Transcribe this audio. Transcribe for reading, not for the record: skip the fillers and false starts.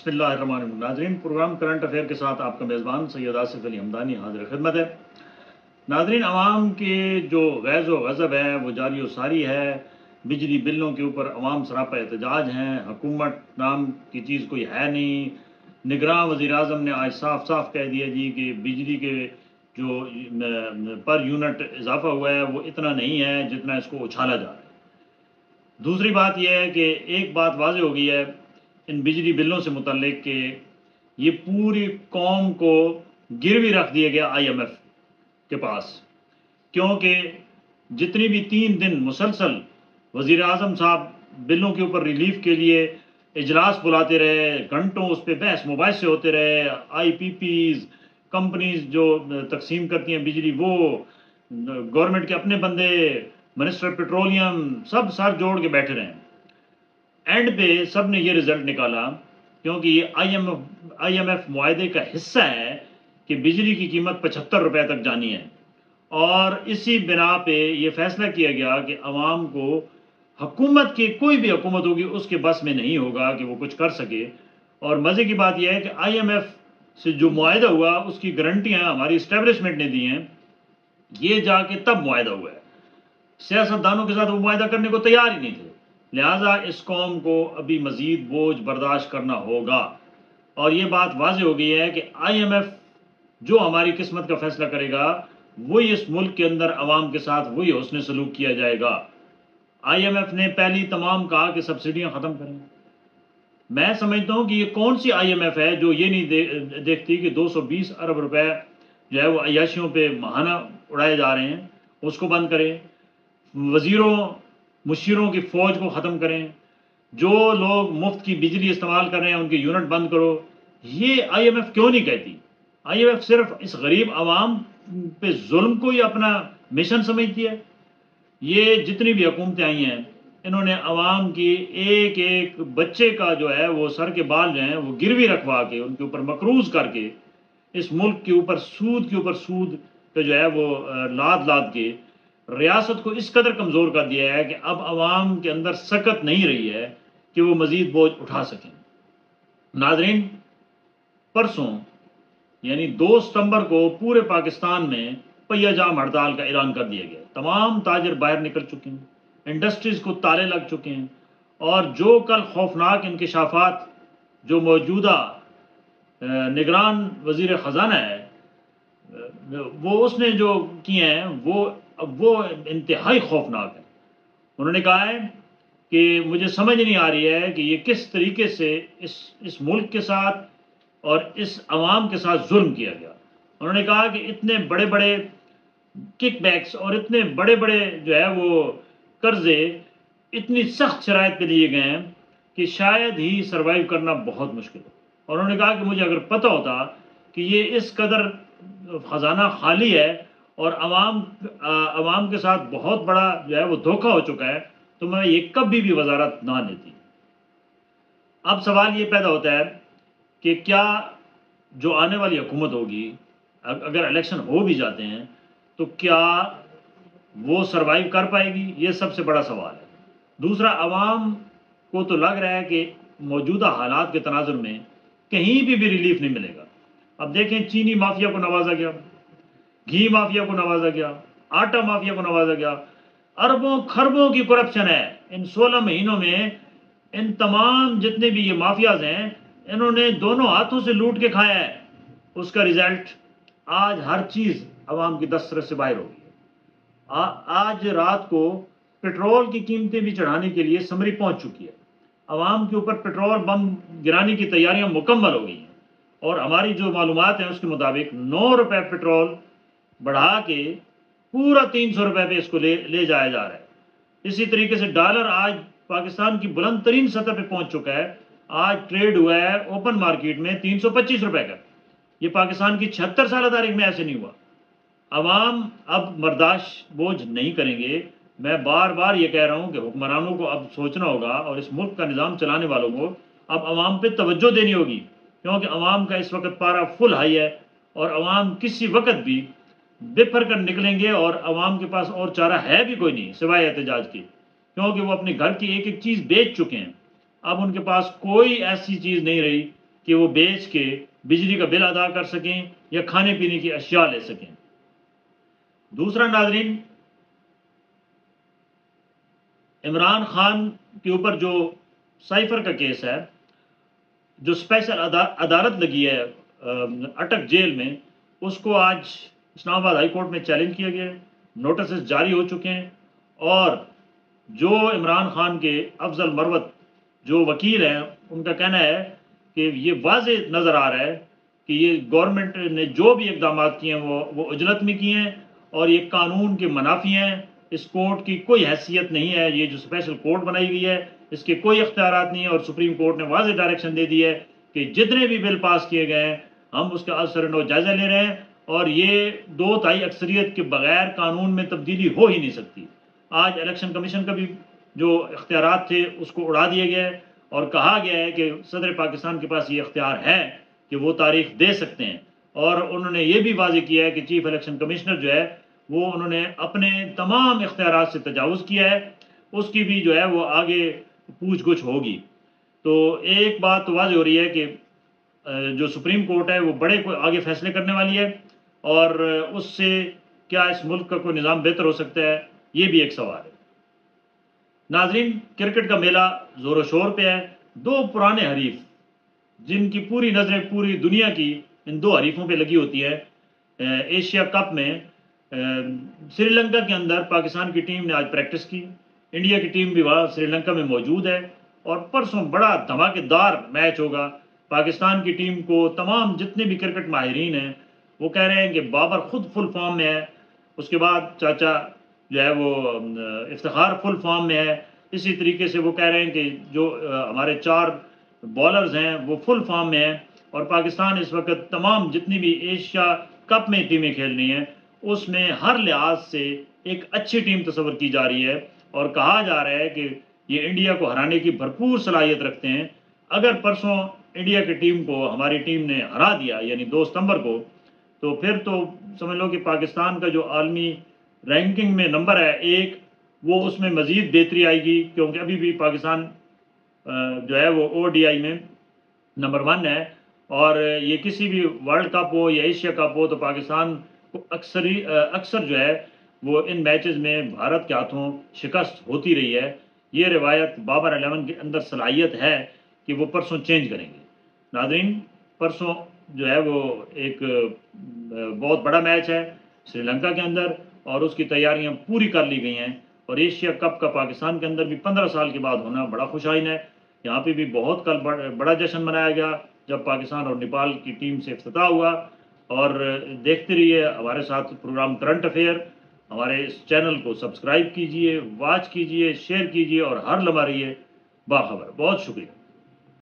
बिस्मिल्लाहिर्रहमानिर्रहीम। नाज़रीन, programme current affair के साथ आपका मेज़बान सैयद आसिफ अली हमदानी हाजिर खिदमत है। नाज़रीन, आवाम के जो गैज़ व गज़ब है वो जारी व सारी है। बिजली बिलों के ऊपर अवाम सरापा एहतजाज हैं। हुकूमत नाम की चीज़ कोई है नहीं। निगरान वज़ीर आज़म ने आज साफ साफ कह दिया जी कि बिजली के जो पर यूनिट इजाफा हुआ है वो इतना नहीं है जितना इसको उछाला जा रहा है। दूसरी बात यह है कि एक बात वाज़ेह हो गई है इन बिजली बिलों से मुतल्लिक कि ये पूरी कौम को गिरवी रख दिया गया IMF के पास, क्योंकि जितनी भी 3 दिन मुसलसल वज़ीर आज़म साहब बिलों के ऊपर रिलीफ के लिए इजलास बुलाते रहे, घंटों उस पर बहस मुबाहिसे होते रहे। IPPs कंपनीज जो तकसीम करती हैं बिजली, वो गवर्नमेंट के अपने बंदे, मिनिस्टर पेट्रोलियम, सब सर जोड़ के बैठे रहे। एंड पे सब ने ये रिजल्ट निकाला, क्योंकि ये IMF मुआहदे का हिस्सा है कि बिजली की कीमत 75 रुपए तक जानी है। और इसी बिना पे ये फैसला किया गया कि अवाम को हुकूमत की कोई भी हुकूमत होगी उसके बस में नहीं होगा कि वो कुछ कर सके। और मज़े की बात यह है कि IMF से जो मुआहदा हुआ उसकी गारंटियाँ हमारी इस्टेब्लिशमेंट ने दी हैं। ये जाके तब मुआहदा हुआ है, सियासतदानों के साथ वो मुआहदा करने को तैयार ही नहीं थे। लिहाजा इस कौम को अभी मज़ीद बोझ बर्दाश्त करना होगा। और ये बात वाज़ेह हो गई है कि IMF जो हमारी किस्मत का फैसला करेगा वही इस मुल्क के अंदर अवाम के साथ वही हुस्न सलूक किया जाएगा। IMF ने पहली तमाम कहा कि सब्सिडियाँ ख़त्म करें। मैं समझता हूँ कि ये कौन सी IMF है जो ये नहीं देखती कि 220 अरब रुपए जो है वो अय्याशियों पे माहाना उड़ाए जा रहे हैं, उसको बंद करें। वज़ीरों मुशीरों की फ़ौज को ख़त्म करें। जो लोग मुफ्त की बिजली इस्तेमाल कर रहे हैं उनके यूनिट बंद करो। ये IMF क्यों नहीं कहती? IMF सिर्फ इस गरीब आवाम पे जुल्म को ही अपना मिशन समझती है। ये जितनी भी हुकूमतें आई हैं इन्होंने अवाम की एक एक बच्चे का जो है वो सर के बाल जो हैं वो गिरवी रखवा के उनके ऊपर मकरूज करके इस मुल्क के ऊपर सूद पे जो है वो लाद लाद के रियासत को इस कदर कमज़ोर कर दिया है कि अब अवाम के अंदर सकत नहीं रही है कि वो मज़ीद बोझ उठा सकें। नाज़रीन, परसों यानी 2 सितंबर को पूरे पाकिस्तान में पहिया जाम हड़ताल का ऐलान कर दिया गया। तमाम ताजर बाहर निकल चुके हैं, इंडस्ट्रीज़ को ताले लग चुके हैं। और जो कल खौफनाक इंकशाफात जो मौजूदा निगरान वज़ीर ख़जाना है वो उसने जो किए हैं वो इंतहाई खौफनाक है। उन्होंने कहा है कि मुझे समझ नहीं आ रही है कि ये किस तरीके से इस मुल्क के साथ और इस अवाम के साथ जुल्म किया गया। उन्होंने कहा कि इतने बड़े बड़े किकबैक्स और इतने बड़े बड़े जो है वो कर्जे इतनी सख्त शराइत पे लिए गए हैं कि शायद ही सरवाइव करना बहुत मुश्किल हो। और उन्होंने कहा कि मुझे अगर पता होता कि ये इस कदर ख़जाना खाली है और अवाम के साथ बहुत बड़ा जो है वो धोखा हो चुका है तो मैं ये कभी भी वजारत ना लेती। अब सवाल ये पैदा होता है कि क्या जो आने वाली हुकूमत होगी, अगर इलेक्शन हो भी जाते हैं तो क्या वो सरवाइव कर पाएगी? ये सबसे बड़ा सवाल है। दूसरा, अवाम को तो लग रहा है कि मौजूदा हालात के तनाजुर में कहीं भी रिलीफ नहीं मिलेगा। अब देखें, चीनी माफिया को नवाजा गया, घी माफिया को नवाजा गया, आटा माफिया को नवाजा गया। अरबों खरबों की करप्शन है इन 16 महीनों में। इन तमाम जितने भी ये माफियाज हैं इन्होंने दोनों हाथों से लूट के खाया है। उसका रिजल्ट आज हर चीज़ अवाम की दस्तरस से बाहर हो गई है। आज रात को पेट्रोल की कीमतें भी चढ़ाने के लिए समरी पहुंच चुकी है। अवाम के ऊपर पेट्रोल बम गिराने की तैयारियां मुकम्मल हो गई हैं। और हमारी जो मालूमात हैं उसके मुताबिक 9 रुपये पेट्रोल बढ़ा के पूरा 300 रुपये पे इसको ले जाया जा रहा है। इसी तरीके से डॉलर आज पाकिस्तान की बुलंद तरीन सतह पे पहुंच चुका है। आज ट्रेड हुआ है ओपन मार्केट में 325 रुपये का। ये पाकिस्तान की 76 साल तारीख में ऐसे नहीं हुआ। अवाम अब बर्दाश्त बोझ नहीं करेंगे। मैं बार बार ये कह रहा हूँ कि हुक्मरानों को अब सोचना होगा और इस मुल्क का निज़ाम चलाने वालों को अब अवाम पे तवज्जो देनी होगी, क्योंकि अवाम का इस वक्त पारा फुल हाई है और अवाम किसी वक्त भी बेफर कर निकलेंगे और अवाम के पास और चारा है भी कोई नहीं सिवाय एहतजाज की, क्योंकि वो अपने घर की एक एक चीज़ बेच चुके हैं। अब उनके पास कोई ऐसी चीज़ नहीं रही کہ وہ بیچ کے بجلی کا بل ادا کر سکیں یا کھانے پینے کی اشیاء لے سکیں۔ دوسرا ناظرین، عمران خان کے اوپر جو سائفر کا کیس ہے، جو اسپیشل عدالت لگی ہے اٹک جیل میں، اس کو آج اسلام آباد ہائی کورٹ میں چیلنج کیا گیا ہے، نوٹسز جاری ہو چکے ہیں، اور جو عمران خان کے افضل مروت جو وکیل ہیں ان کا کہنا ہے کہ یہ واضح نظر آ رہا ہے کہ یہ گورنمنٹ نے جو بھی اقدامات کیے ہیں وہ اجلت میں کیے ہیں اور یہ قانون کے منافی ہیں، اس کورٹ کی کوئی حیثیت نہیں ہے، یہ جو اسپیشل کورٹ بنائی گئی ہے اس کے کوئی اختیارات نہیں ہیں، اور سپریم کورٹ نے واضح ڈائریکشن دے دی ہے کہ جتنے بھی بل پاس کیے گئے ہیں ہم اس کا اثر و جائزہ لے رہے ہیں، اور یہ 2/3 اکثریت کے بغیر قانون میں تبدیلی ہو ہی نہیں سکتی۔ آج الیکشن کمیشن کا بھی جو اختیارات تھے اس کو اڑا دیا گیا ہے اور کہا گیا ہے کہ صدر پاکستان کے پاس یہ اختیار ہے کہ وہ تاریخ دے سکتے ہیں، اور انہوں نے یہ بھی واضح کیا ہے کہ چیف الیکشن کمشنر جو ہے وہ انہوں نے اپنے تمام اختیارات سے تجاوز کیا ہے، اس کی بھی جو ہے وہ آگے پوچھ گچھ ہوگی۔ تو ایک بات تو واضح ہو رہی ہے کہ جو سپریم کورٹ ہے وہ بڑے کوئی آگے فیصلے کرنے والی ہے، اور اس سے کیا اس ملک کا کوئی نظام بہتر ہو سکتا ہے، یہ بھی ایک سوال ہے۔ ناظرین، کرکٹ کا میلہ زور و شور پہ ہے، دو پرانے حریف جن کی پوری نظریں پوری دنیا کی ان دو حریفوں پہ لگی ہوتی ہے۔ ایشیا کپ میں سری لنکا کے اندر پاکستان کی ٹیم نے آج پریکٹس کی، انڈیا کی ٹیم بھی وہاں سری لنکا میں موجود ہے، اور پرسوں بڑا دھماکے دار میچ ہوگا۔ پاکستان کی ٹیم کو تمام جتنے بھی کرکٹ ماہرین ہیں وہ کہہ رہے ہیں کہ بابر خود فل فارم میں ہے، اس کے بعد چاچا جو ہے وہ افتخار فل فارم میں ہے، اسی طریقے سے وہ کہہ رہے ہیں کہ جو ہمارے 4 بالرز ہیں وہ فل فارم میں ہیں، اور پاکستان اس وقت تمام جتنی بھی ایشیا کپ میں ٹیمیں کھیل رہی ہیں اس میں ہر لحاظ سے ایک اچھی ٹیم تصور کی جا رہی ہے، اور کہا جا رہا ہے کہ یہ انڈیا کو ہرانے کی بھرپور صلاحیت رکھتے ہیں۔ اگر پرسوں انڈیا کی ٹیم کو ہماری ٹیم نے ہرا دیا یعنی 2 ستمبر کو، تو پھر تو سمجھ لو کہ پاکستان کا جو عالمی رینکنگ میں نمبر ہے 1، وہ اس میں مزید بہتری آئے گی، کیونکہ ابھی بھی پاکستان جو ہے وہ ODI میں نمبر 1 ہے، اور یہ کسی بھی ورلڈ کپ ہو یا ایشیا کپ ہو تو پاکستان کو اکثر جو ہے وہ ان میچز میں بھارت کے ہاتھوں شکست ہوتی رہی ہے۔ یہ روایت بابر 11 کے اندر صلاحیت ہے کہ وہ پرسوں چینج کریں گے۔ ناظرین، پرسوں جو ہے وہ ایک بہت بڑا میچ ہے سری لنکا کے اندر، اور اس کی تیاریاں پوری کر لی گئی ہیں، اور ایشیا کپ کا پاکستان کے اندر بھی 15 سال کے بعد ہونا بڑا خوشائن ہے۔ یہاں پہ بھی بہت کل بڑا جشن منایا گیا جب پاکستان اور نیپال کی ٹیم سے افتتاح ہوا، اور دیکھتے رہیے ہمارے ساتھ پروگرام کرنٹ افیئر۔ ہمارے اس چینل کو سبسکرائب کیجئے، واچ کیجئے، شیئر کیجئے، اور ہر لمحہ رہیے باخبر۔ بہت شکریہ۔